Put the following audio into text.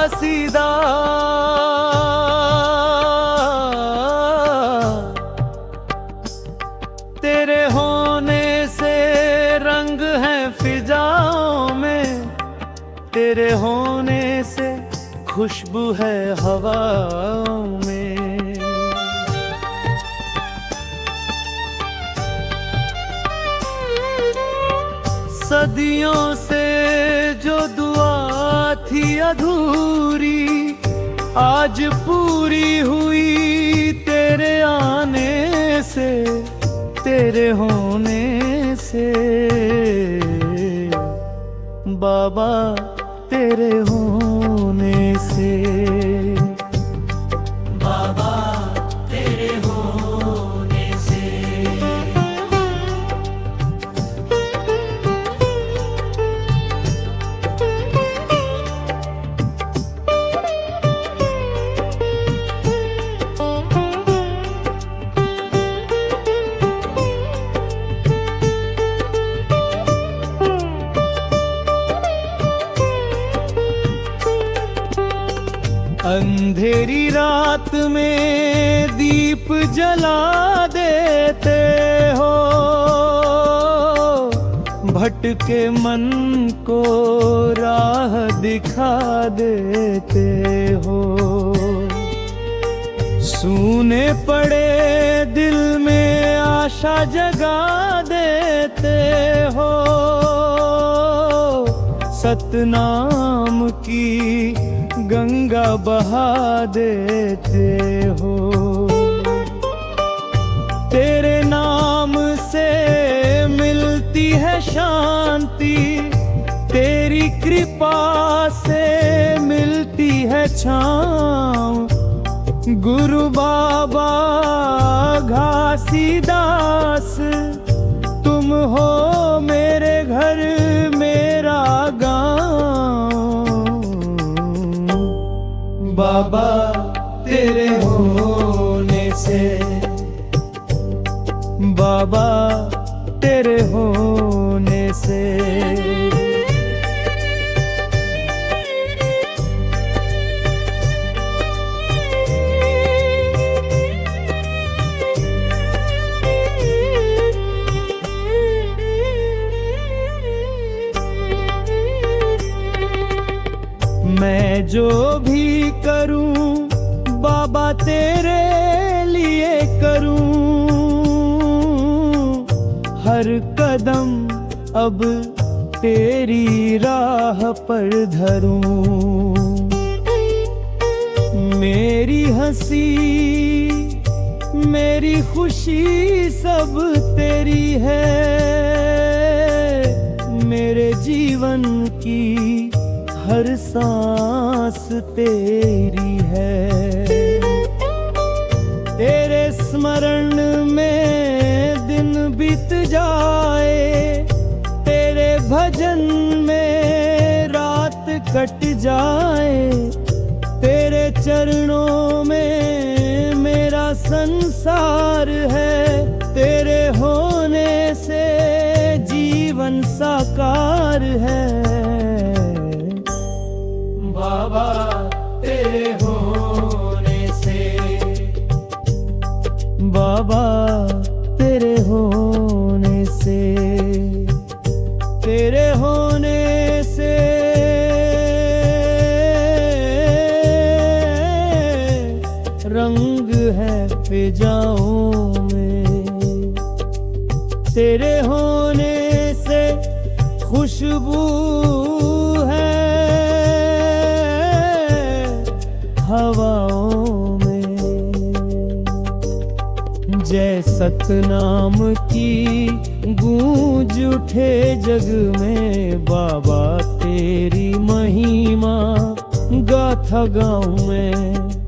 घासीदा तेरे होने से रंग है फिजाओं में, तेरे होने से खुशबू है हवाओं में। सदियों से जो दुआ थी अधूरी आज पूरी हुई तेरे आने से, तेरे होने से। बाबा तेरे होने से, बाबा तेरे होने से। अंधेरी रात में दीप जला देते हो, भटके मन को राह दिखा देते हो। सूने पड़े दिल में आशा जगा देते हो, सतनाम की गंगा बहा देते हो। तेरे नाम से मिलती है शांति, तेरी कृपा से मिलती है छाँव। गुरु बाबा घासीदास तुम हो मेरे घर मेरा गाँव। बाबा तेरे होने से, बाबा तेरे होने से। मैं जो भी करूं बाबा तेरे लिए करूं, हर कदम अब तेरी राह पर धरूं। मेरी हंसी मेरी खुशी सब तेरी है, मेरे जीवन की हर सांस तेरी है। तेरे स्मरण में दिन बीत जाए, तेरे भजन में रात कट जाए। तेरे चरणों में मेरा संसार है, तेरे होने से जीवन साकार है। बाबा तेरे होने से, बाबा तेरे होने से, तेरे होने से रंग है फिजाओं में, तेरे होने से खुशबू है हवाओं में। जय सतनाम की गूंज उठे जग में, बाबा तेरी महिमा गाथा गाऊं मैं।